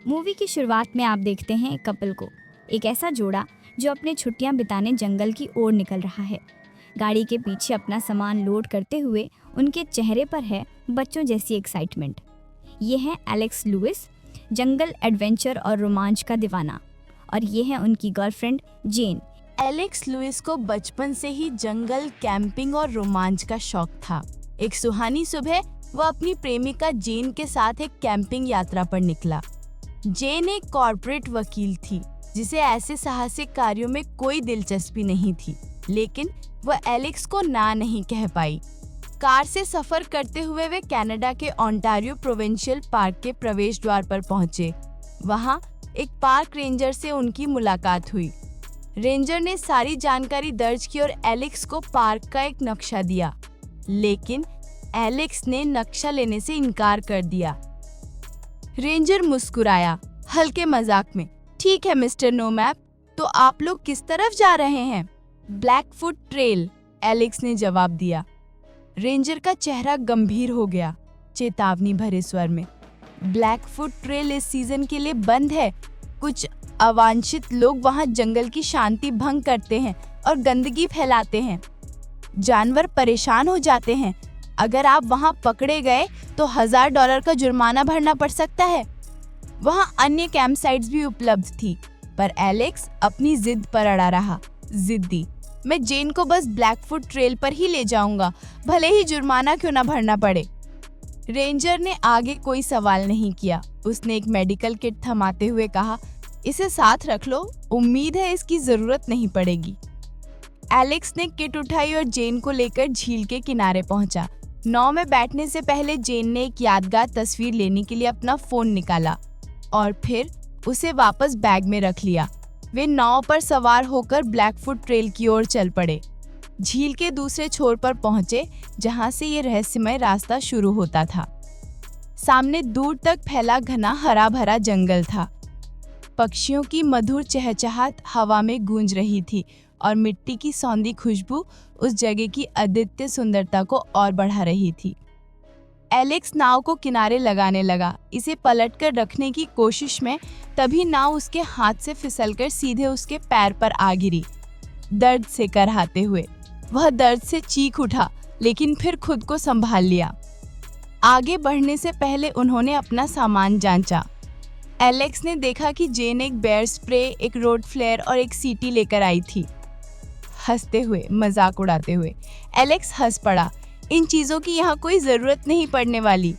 Movie की शुरुआत में आप देखते हैं एक कपल को, एक ऐसा जोड़ा जो अपने छुट्टियां बिताने जंगल की ओर निकल रहा है। गाड़ी के पीछे अपना सामान लोड करते हुए उनके चेहरे पर है बच्चों जैसी एक्साइटमेंट। ये है एलेक्स लुइस, जंगल एडवेंचर और रोमांच का दीवाना, और ये है उनकी गर्लफ्रेंड जेन। एलेक्स लुइस को बचपन से ही जंगल, कैंपिंग और रोमांच का शौक था। एक सुहानी सुबह वह अपनी प्रेमिका जेन के साथ एक कैंपिंग यात्रा पर निकला। जेन एक कॉर्पोरेट वकील थी जिसे ऐसे साहसिक कार्यों में कोई दिलचस्पी नहीं थी, लेकिन वह एलेक्स को ना नहीं कह पाई। कार से सफर करते हुए वे कनाडा के ओंटारियो प्रोविंशियल पार्क के प्रवेश द्वार पर पहुंचे। वहां एक पार्क रेंजर से उनकी मुलाकात हुई। रेंजर ने सारी जानकारी दर्ज की और एलेक्स को पार्क का एक नक्शा दिया, लेकिन एलेक्स ने नक्शा लेने से इनकार कर दिया। रेंजर मुस्कुराया, हल्के मजाक में। ठीक है मिस्टर नो मैप, तो आप लोग किस तरफ जा रहे हैं? ब्लैकफुट ट्रेल, एलेक्स ने जवाब दिया। रेंजर का चेहरा गंभीर हो गया, चेतावनी भरे स्वर में। ब्लैकफुट ट्रेल इस सीजन के लिए बंद है। कुछ अवांछित लोग वहां जंगल की शांति भंग करते हैं और गंदगी फैलाते हैं। जानवर परेशान हो जाते हैं। अगर आप वहां पकड़े गए तो $1000 का जुर्माना भरना पड़ सकता है। वहां अन्य कैंप साइट्स भी उपलब्ध थी, पर एलेक्स अपनी जिद पर अड़ा रहा। जिद्दी, मैं जेन को बस ब्लैकफुट ट्रेल पर ही ले जाऊंगा, भले ही जुर्माना क्यों ना भरना पड़े। रेंजर ने आगे कोई सवाल नहीं किया। उसने एक मेडिकल किट थमाते हुए कहा, इसे साथ रख लो, उम्मीद है इसकी जरूरत नहीं पड़ेगी। एलेक्स ने किट उठाई और जेन को लेकर झील के किनारे पहुंचा। नाव में बैठने से पहले जेन ने एक यादगार तस्वीर लेने के लिए अपना फोन निकाला और फिर उसे वापस बैग में रख लिया। वे नाव पर सवार होकर ब्लैकफुट ट्रेल की ओर चल पड़े। झील के दूसरे छोर पर पहुंचे, जहां से ये रहस्यमय रास्ता शुरू होता था। सामने दूर तक फैला घना हरा भरा जंगल था। पक्षियों की मधुर चहचहाट हवा में गूंज रही थी और मिट्टी की सौंधी खुशबू उस जगह की अद्वितीय सुंदरता को और बढ़ा रही थी। एलेक्स नाव को किनारे लगाने लगा, इसे पलटकर रखने की कोशिश में। तभी नाव उसके हाथ से फिसलकर सीधे उसके पैर पर आ गिरी, दर्द से कराहते हुए। वह दर्द से चीख उठा, लेकिन फिर खुद को संभाल लिया। आगे बढ़ने से पहले उन्होंने अपना सामान जांचा। एलेक्स ने देखा कि जेन एक बेयर स्प्रे, एक रोड फ्लेयर और एक सीटी लेकर आई थी। हंसते हुए, मजाक उड़ाते हुए एलेक्स हंस पड़ा। इन चीजों की यहाँ कोई जरूरत नहीं पड़ने वाली।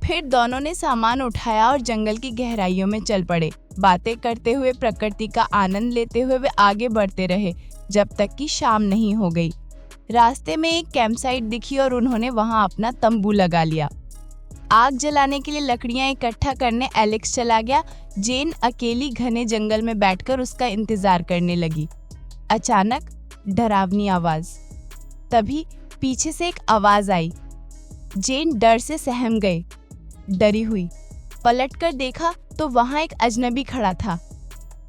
फिर दोनों ने सामान उठाया और जंगल की गहराइयों में चल पड़े। बातें करते हुए, प्रकृति का आनंद लेते हुए वे आगे बढ़ते रहे जब तक कि शाम नहीं हो गई। रास्ते में एक कैंपसाइट दिखी और उन्होंने वहां अपना तंबू लगा लिया। आग जलाने के लिए लकड़ियां इकट्ठा करने एलेक्स चला गया। जेन अकेली घने जंगल में बैठकर उसका इंतजार करने लगी। अचानक डरावनी आवाज। तभी पीछे से एक आवाज आई। जेन डर से सहम गई, डरी हुई। पलटकर देखा तो वहां एक अजनबी खड़ा था।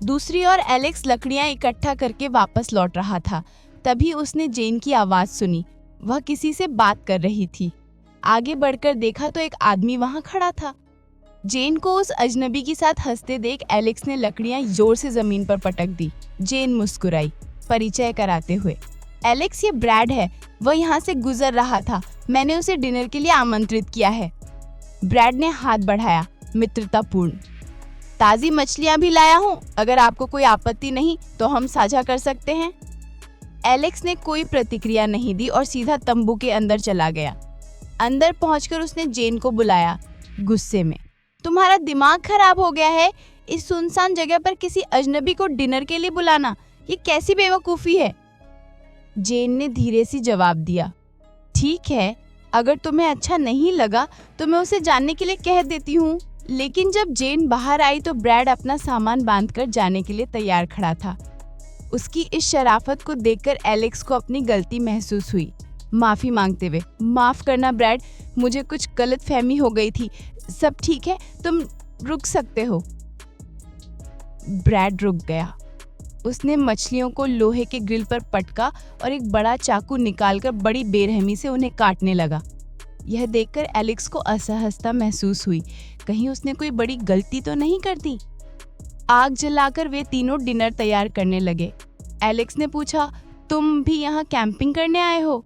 दूसरी ओर एलेक्स लकड़ियां इकट्ठा करके वापस लौट रहा था। तभी उसने जेन की आवाज सुनी। वह किसी से बात कर रही थी। आगे बढ़कर देखा तो एक आदमी वहां खड़ा था। जेन को उस अजनबी के साथ हंसते देख एलेक्स ने लकड़ियां जोर से जमीन पर पटक दी। जेन मुस्कुराई, परिचय कराते हुए, एलेक्स, ये ब्रैड है, वह यहाँ से गुजर रहा था। मैंने उसे डिनर के लिए आमंत्रित किया है। ब्रैड ने हाथ बढ़ाया, मित्रतापूर्ण। ताज़ी मछलियां भी लाया हूँ, अगर आपको कोई आपत्ति नहीं तो हम साझा कर सकते हैं। एलेक्स ने कोई प्रतिक्रिया नहीं दी और सीधा तंबू के अंदर चला गया। अंदर पहुंचकर उसने जेन को बुलाया, गुस्से में। तुम्हारा दिमाग खराब हो गया है? इस सुनसान जगह पर किसी अजनबी को डिनर के लिए बुलाना, ये कैसी बेवकूफ़ी है? जेन ने धीरे से जवाब दिया, ठीक है, अगर तुम्हें अच्छा नहीं लगा तो मैं उसे जानने के लिए कह देती हूँ। लेकिन जब जेन बाहर आई तो ब्रैड अपना सामान बांधकर जाने के लिए तैयार खड़ा था। उसकी इस शराफत को देखकर एलेक्स को अपनी गलती महसूस हुई। माफ़ी मांगते हुए, माफ़ करना ब्रैड, मुझे कुछ गलतफहमी हो गई थी। सब ठीक है, तुम रुक सकते हो। ब्रैड रुक गया। उसने मछलियों को लोहे के ग्रिल पर पटका और एक बड़ा चाकू निकालकर बड़ी बेरहमी से उन्हें काटने लगा। यह देखकर एलेक्स को असहजता महसूस हुई। कहीं उसने कोई बड़ी गलती तो नहीं कर दी। आग जलाकर वे तीनों डिनर तैयार करने लगे। एलेक्स ने पूछा, तुम भी यहाँ कैंपिंग करने आए हो?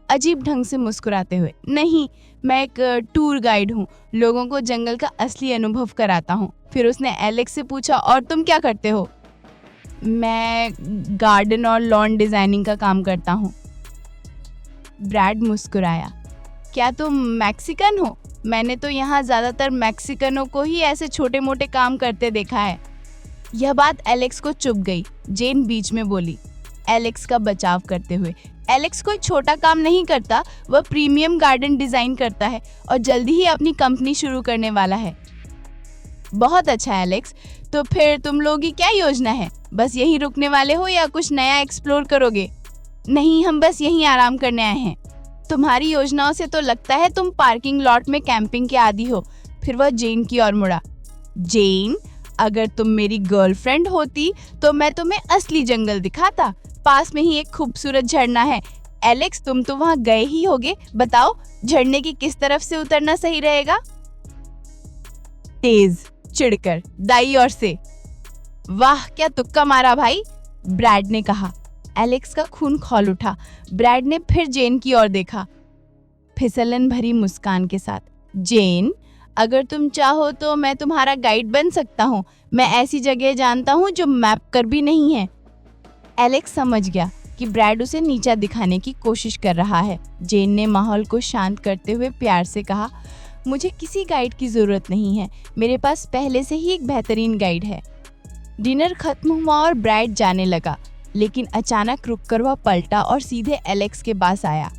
अजीब ढंग से मुस्कुराते हुए, नहीं, मैं एक टूर गाइड हूँ, लोगों को जंगल का असली अनुभव कराता हूँ। फिर उसने एलेक्स से पूछा, और तुम क्या करते हो? मैं गार्डन और लॉन डिजाइनिंग का काम करता हूँ। ब्रैड मुस्कुराया, क्या तुम मैक्सिकन हो? मैंने तो यहाँ ज्यादातर मैक्सिकनों को ही ऐसे छोटे मोटे काम करते देखा है। यह बात एलेक्स को चुभ गई। जेन बीच में बोली, एलेक्स का बचाव करते हुए, एलेक्स कोई छोटा काम नहीं करता, वह प्रीमियम गार्डन डिजाइन करता है और जल्दी ही अपनी कंपनी शुरू करने वाला है। बहुत अच्छा एलेक्स, तो फिर तुम लोगों की क्या योजना है? बस यहीं रुकने वाले हो या कुछ नया एक्सप्लोर करोगे? नहीं, हम बस यहीं आराम करने आए हैं। तुम्हारी योजनाओं से तो लगता है तुम पार्किंग लॉट में कैंपिंग के आदी हो। फिर वह जेन की ओर मुड़ा। जेन, अगर तुम मेरी गर्लफ्रेंड होती तो मैं तुम्हें असली जंगल दिखाता। पास में ही एक खूबसूरत झरना है। एलेक्स, तुम तो वहां गए ही होगे, बताओ झरने की किस तरफ से उतरना सही रहेगा? तेज, चिढ़कर, दाई ओर से। वाह, क्या तुक्का मारा भाई, ब्रैड ने कहा। एलेक्स का खून खौल उठा। ब्रैड ने फिर जेन की ओर देखा, फिसलन भरी मुस्कान के साथ। जेन, अगर तुम चाहो तो मैं तुम्हारा गाइड बन सकता हूँ। मैं ऐसी जगह जानता हूँ जो मैप कर भी नहीं है। एलेक्स समझ गया कि ब्रैड उसे नीचा दिखाने की कोशिश कर रहा है। जेन ने माहौल को शांत करते हुए प्यार से कहा, मुझे किसी गाइड की जरूरत नहीं है, मेरे पास पहले से ही एक बेहतरीन गाइड है। डिनर खत्म हुआ और ब्रैड जाने लगा, लेकिन अचानक रुककर वह पलटा और सीधे एलेक्स के पास आया।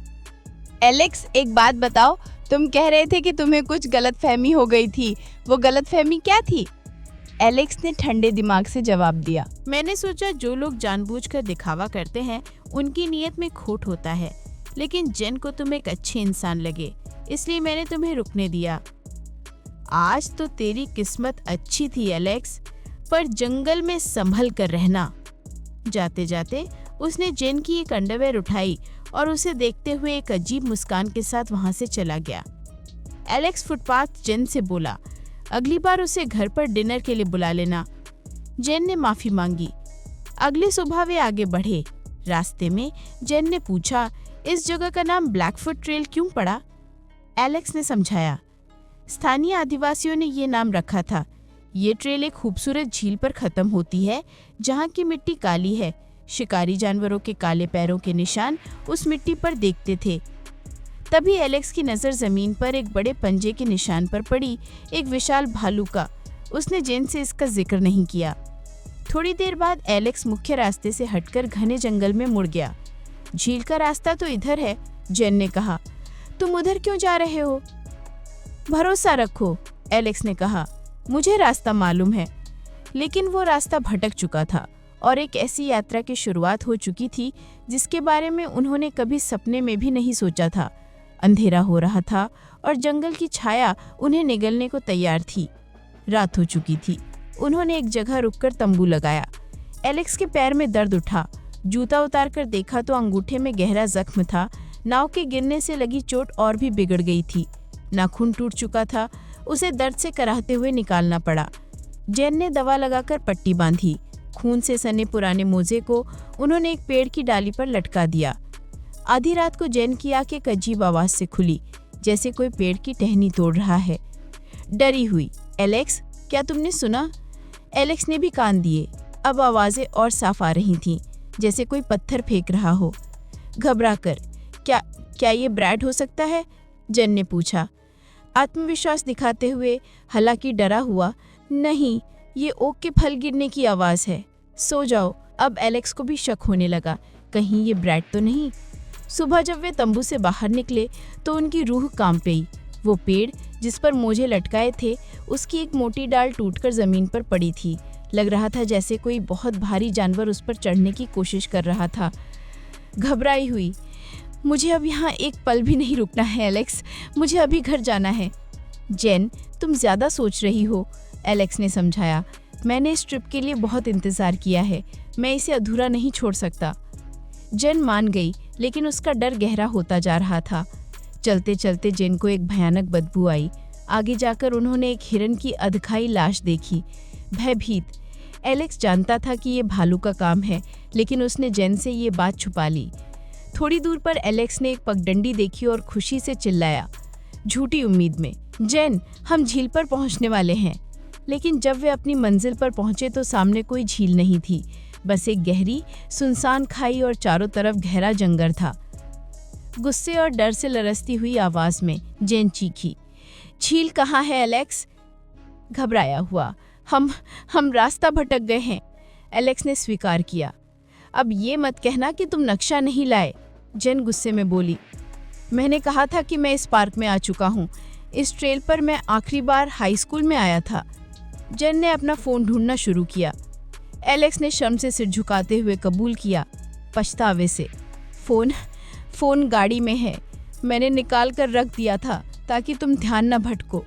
एलेक्स, एक बात बताओ, तुम कह रहे थे कि तुम्हें कुछ गलतफहमी हो गई थी, वो गलतफहमी क्या थी? एलेक्स ने ठंडे दिमाग से जवाब दिया, मैंने सोचा जो लोग जानबूझकर दिखावा करते हैं उनकी नीयत में खोट होता है, लेकिन जेन को तुम एक अच्छे इंसान लगे, इसलिए मैंने तुम्हें रुकने दिया। आज तो तेरी किस्मत अच्छी थी एलेक्स, पर जंगल में संभल कर रहना। जाते जाते उसने जेन की एक अंडरवेयर उठाई और उसे देखते हुए एक अजीब मुस्कान के साथ वहां से चला गया। एलेक्स फुटपाथ जेन से बोला, अगली बार उसे घर पर डिनर के लिए बुला लेना। जेन ने माफी मांगी। अगली सुबह वे आगे बढ़े। रास्ते में जेन ने पूछा, इस जगह का नाम ब्लैकफुट ट्रेल क्यों पड़ा? एलेक्स ने समझाया, स्थानीय आदिवासियों ने ये नाम रखा था। ये ट्रेल एक खूबसूरत झील पर खत्म होती है जहाँ की मिट्टी काली है। शिकारी जानवरों के काले पैरों के निशान उस मिट्टी पर देखते थे। तभी एलेक्स की नज़र जमीन पर एक बड़े पंजे के निशान पर पड़ी, एक विशाल भालू का। उसने जेन से इसका जिक्र नहीं किया। थोड़ी देर बाद एलेक्स मुख्य रास्ते से हटकर घने जंगल में मुड़ गया। झील का रास्ता तो इधर है, जेन ने कहा, तुम उधर क्यों जा रहे हो? भरोसा रखो, एलेक्स ने कहा, मुझे रास्ता मालूम है। लेकिन वो रास्ता भटक चुका था और एक ऐसी यात्रा की शुरुआत हो चुकी थी जिसके बारे में उन्होंने कभी सपने में भी नहीं सोचा था। अंधेरा हो रहा था और जंगल की छाया उन्हें निगलने को तैयार थी। रात हो चुकी थी। उन्होंने एक जगह रुककर तंबू लगाया। एलेक्स के पैर में दर्द उठा। जूता उतारकर देखा तो अंगूठे में गहरा जख्म था। नाव के गिरने से लगी चोट और भी बिगड़ गई थी। नाखून टूट चुका था। उसे दर्द से कराहते हुए निकालना पड़ा। जेन ने दवा लगाकर पट्टी बांधी। खून से सने पुराने मोजे को उन्होंने एक पेड़ की डाली पर लटका दिया। आधी रात को जेन की आंखें एक अजीब आवाज से खुली, जैसे कोई पेड़ की टहनी तोड़ रहा है। डरी हुई, एलेक्स, क्या तुमने सुना? एलेक्स ने भी कान दिए। अब आवाजें और साफ आ रही थीं, जैसे कोई पत्थर फेंक रहा हो। घबराकर, क्या ये ब्रैड हो सकता है? जेन ने पूछा, आत्मविश्वास दिखाते हुए, हालांकि डरा हुआ। नहीं, ये ओक के फल गिरने की आवाज है। सो जाओ। अब एलेक्स को भी शक होने लगा, कहीं ये ब्रैड तो नहीं। सुबह जब वे तंबू से बाहर निकले तो उनकी रूह कांप गई। वो पेड़ जिस पर मोजे लटकाए थे, उसकी एक मोटी डाल टूटकर जमीन पर पड़ी थी। लग रहा था जैसे कोई बहुत भारी जानवर उस पर चढ़ने की कोशिश कर रहा था। घबराई हुई, मुझे अब यहाँ एक पल भी नहीं रुकना है एलेक्स, मुझे अभी घर जाना है। जेन, तुम ज्यादा सोच रही हो, एलेक्स ने समझाया। मैंने इस ट्रिप के लिए बहुत इंतजार किया है, मैं इसे अधूरा नहीं छोड़ सकता। जेन मान गई, लेकिन उसका डर गहरा होता जा रहा था। चलते चलते जेन को एक भयानक बदबू आई। आगे जाकर उन्होंने एक हिरन की अधखाई लाश देखी। भयभीत एलेक्स जानता था कि ये भालू का काम है, लेकिन उसने जेन से ये बात छुपा ली। थोड़ी दूर पर एलेक्स ने एक पगडंडी देखी और खुशी से चिल्लाया, झूठी उम्मीद में, जेन, हम झील पर पहुंचने वाले हैं। लेकिन जब वे अपनी मंजिल पर पहुंचे तो सामने कोई झील नहीं थी, बस एक गहरी सुनसान खाई और चारों तरफ गहरा जंगल था। गुस्से और डर से लरसती हुई आवाज में जेन चीखी, झील कहाँ है एलेक्स? घबराया हुआ, हम रास्ता भटक गए हैं, एलेक्स ने स्वीकार किया। अब ये मत कहना कि तुम नक्शा नहीं लाए, जेन गुस्से में बोली। मैंने कहा था कि मैं इस पार्क में आ चुका हूँ। इस ट्रेल पर मैं आखिरी बार हाई स्कूल में आया था। जेन ने अपना फ़ोन ढूंढना शुरू किया। एलेक्स ने शर्म से सिर झुकाते हुए कबूल किया, पछतावे से, फ़ोन गाड़ी में है, मैंने निकाल कर रख दिया था ताकि तुम ध्यान न भटको।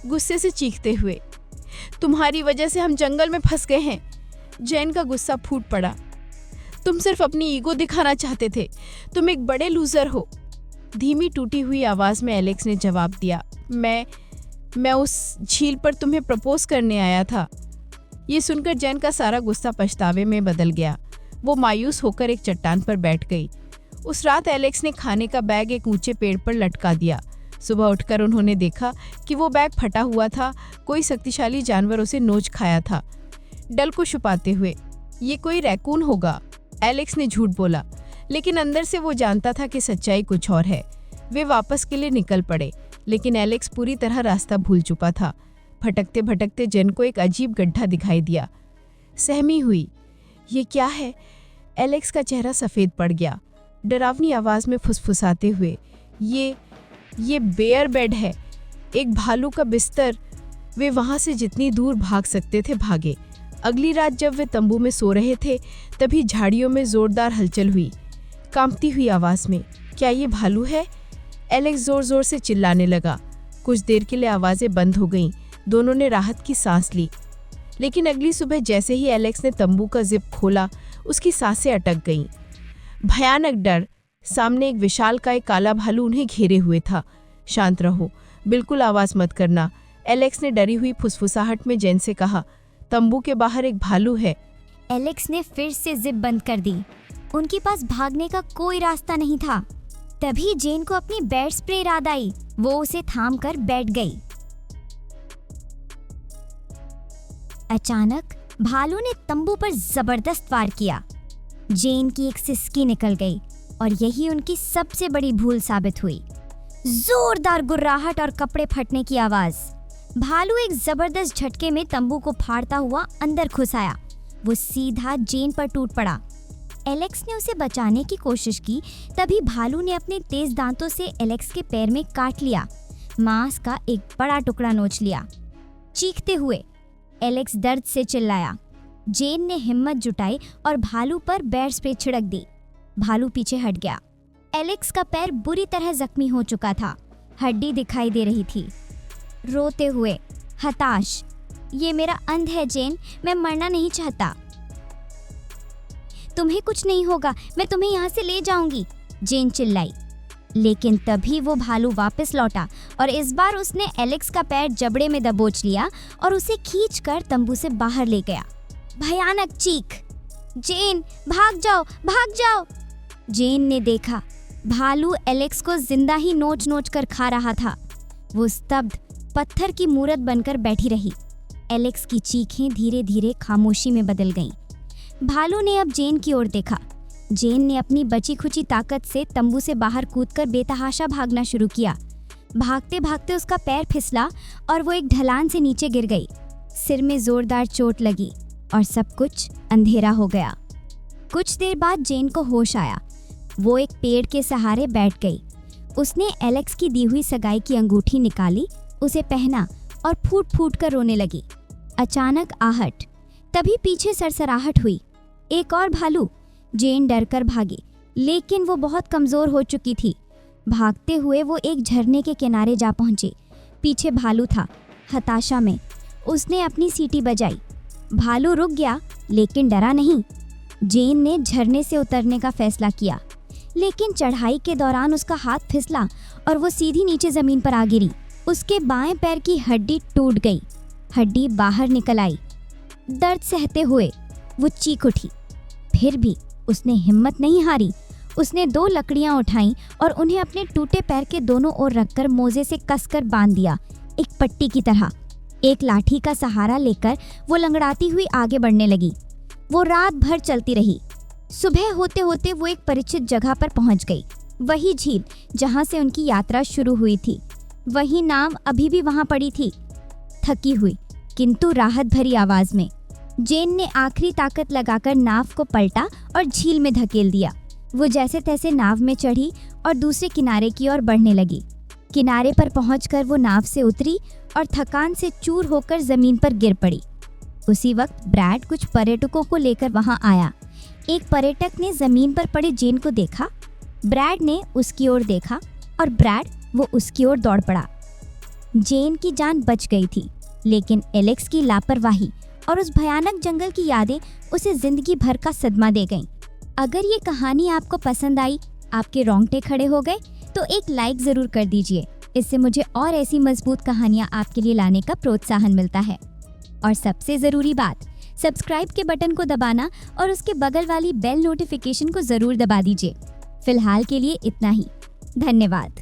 गुस्से से चीखते हुए, तुम्हारी वजह से हम जंगल में फंस गए हैं। जेन का गुस्सा फूट पड़ा। तुम सिर्फ अपनी ईगो दिखाना चाहते थे, तुम एक बड़े लूजर हो। धीमी टूटी हुई आवाज़ में एलेक्स ने जवाब दिया, मैं उस झील पर तुम्हें प्रपोज करने आया था। ये सुनकर जेन का सारा गुस्सा पछतावे में बदल गया। वो मायूस होकर एक चट्टान पर बैठ गई। उस रात एलेक्स ने खाने का बैग एक ऊंचे पेड़ पर लटका दिया। सुबह उठकर उन्होंने देखा कि वो बैग फटा हुआ था। कोई शक्तिशाली जानवर उसे नोच खाया था। डल को छुपाते हुए, ये कोई रैकून होगा, एलेक्स ने झूठ बोला, लेकिन अंदर से वो जानता था कि सच्चाई कुछ और है। वे वापस के लिए निकल पड़े, लेकिन एलेक्स पूरी तरह रास्ता भूल चुका था। भटकते भटकते जेन को एक अजीब गड्ढा दिखाई दिया। सहमी हुई, ये क्या है? एलेक्स का चेहरा सफ़ेद पड़ गया। डरावनी आवाज़ में फुसफुसाते हुए, ये बेयर बेड है, एक भालू का बिस्तर। वे वहाँ से जितनी दूर भाग सकते थे भागे। अगली रात जब वे तंबू में सो रहे थे, तभी झाड़ियों में जोरदार हलचल हुई। कांपती हुई आवाज़ में, क्या ये भालू है? एलेक्स जोर जोर से चिल्लाने लगा। कुछ देर के लिए आवाज़ें बंद हो गईं। दोनों ने राहत की सांस ली। लेकिन अगली सुबह जैसे ही एलेक्स ने तंबू का जिप खोला, उसकी सांसें अटक गईं। भयानक डर। सामने एक विशालकाय काला भालू उन्हें घेरे हुए था। शांत रहो, बिल्कुल आवाज़ मत करना, एलेक्स ने डरी हुई फुसफुसाहट में जेन से कहा। तंबू के बाहर एक भालू है। एलेक्स ने फिर से जिप बंद कर दी। उनके पास भागने का कोई रास्ता नहीं था। तभी जेन को अपनी बेड स्प्रे याद आई। वो उसे थाम कर बैठ गई। अचानक भालू ने तंबू पर जबरदस्त वार किया। जेन की एक सिसकी निकल गई और यही उनकी सबसे बड़ी भूल साबित हुई। जोरदार गुर्राहट और कपड़े फटने की आवाज। भालू एक जबरदस्त झटके में तंबू को फाड़ता हुआ अंदर घुस आया। वो सीधा जेन पर टूट पड़ा। एलेक्स ने उसे बचाने की कोशिश की, तभी भालू ने अपने तेज दांतों से एलेक्स के पैर में काट लिया। मांस का एक बड़ा टुकड़ा नोच लिया। चीखते हुए एलेक्स दर्द से चिल्लाया। जेन ने हिम्मत जुटाई और भालू पर बेर स्प्रे छिड़क दी। भालू पीछे हट गया। एलेक्स का पैर बुरी तरह जख्मी हो चुका था। हड्डी दिखाई दे रही थी। रोते हुए, हताश, ये मेरा अंत है जेन, मैं मरना नहीं चाहता। तुम्हें कुछ नहीं होगा, मैं तुम्हें यहाँ से ले जाऊंगी, जेन चिल्लाई। लेकिन तभी वो भालू वापस लौटा और इस बार उसने एलेक्स का पैर जबड़े में दबोच लिया और उसे खींचकर तंबू से बाहर ले गया। भयानक चीख, जेन भाग जाओ, भाग जाओ। जेन ने देखा भालू एलेक्स को जिंदा ही नोच नोच कर खा रहा था। वो स्तब्ध पत्थर की मूरत बनकर बैठी रही। एलेक्स की चीखें धीरे धीरे खामोशी में बदल गईं। भालू ने अब जेन की ओर देखा। जेन ने अपनी बची खुची ताकत से तंबू से बाहर कूदकर बेतहाशा भागना शुरू किया। भागते भागते उसका पैर फिसला और वो एक ढलान से नीचे गिर गई। सिर में जोरदार चोट लगी और सब कुछ अंधेरा हो गया। कुछ देर बाद जेन को होश आया। वो एक पेड़ के सहारे बैठ गई। उसने एलेक्स की दी हुई सगाई की अंगूठी निकाली, उसे पहना और फूट फूट कर रोने लगी। अचानक आहट, तभी पीछे सरसराहट हुई। एक और भालू। जेन डरकर भागी, लेकिन वो बहुत कमज़ोर हो चुकी थी। भागते हुए वो एक झरने के किनारे जा पहुंची। पीछे भालू था। हताशा में उसने अपनी सीटी बजाई। भालू रुक गया, लेकिन डरा नहीं। जेन ने झरने से उतरने का फैसला किया। लेकिन चढ़ाई के दौरान उसका हाथ फिसला और वो सीधी नीचे जमीन पर आ गिरी। उसके बाएं पैर की हड्डी टूट गई, हड्डी बाहर निकल आई। दर्द सहते हुए वो चीख उठी। फिर भी उसने हिम्मत नहीं हारी। उसने 2 लकड़ियां उठाईं और उन्हें अपने टूटे पैर के दोनों ओर रखकर मोजे से कसकर बांध दिया, एक पट्टी की तरह। एक लाठी का सहारा लेकर वो लंगड़ाती हुई आगे बढ़ने लगी। वो रात भर चलती रही। सुबह होते होते वो एक परिचित जगह पर पहुंच गई, वही झील जहां से उनकी यात्रा शुरू हुई थी। वही नाव अभी भी वहां पड़ी थी। थकी हुई किंतु राहत भरी आवाज में जेन ने आखिरी ताकत लगाकर नाव को पलटा और झील में धकेल दिया। वो जैसे तैसे नाव में चढ़ी और दूसरे किनारे की ओर बढ़ने लगी। किनारे पर पहुंचकर वो नाव से उतरी और थकान से चूर होकर जमीन पर गिर पड़ी। उसी वक्त ब्रैड कुछ पर्यटकों को लेकर वहां आया। एक पर्यटक ने जमीन पर पड़े जेन को देखा। ब्रैड ने उसकी ओर देखा और ब्रैड वो उसकी ओर दौड़ पड़ा। जेन की जान बच गई थी, लेकिन एलेक्स की लापरवाही और उस भयानक जंगल की यादें उसे जिंदगी भर का सदमा दे गईं। अगर ये कहानी आपको पसंद आई, आपके रोंगटे खड़े हो गए, तो एक लाइक ज़रूर कर दीजिए। इससे मुझे और ऐसी मजबूत कहानियाँ आपके लिए लाने का प्रोत्साहन मिलता है। और सबसे ज़रूरी बात, सब्सक्राइब के बटन को दबाना और उसके बगल वाली बेल नोटिफिकेशन को ज़रूर दबा दीजिए। फिलहाल के लिए इतना ही। धन्यवाद।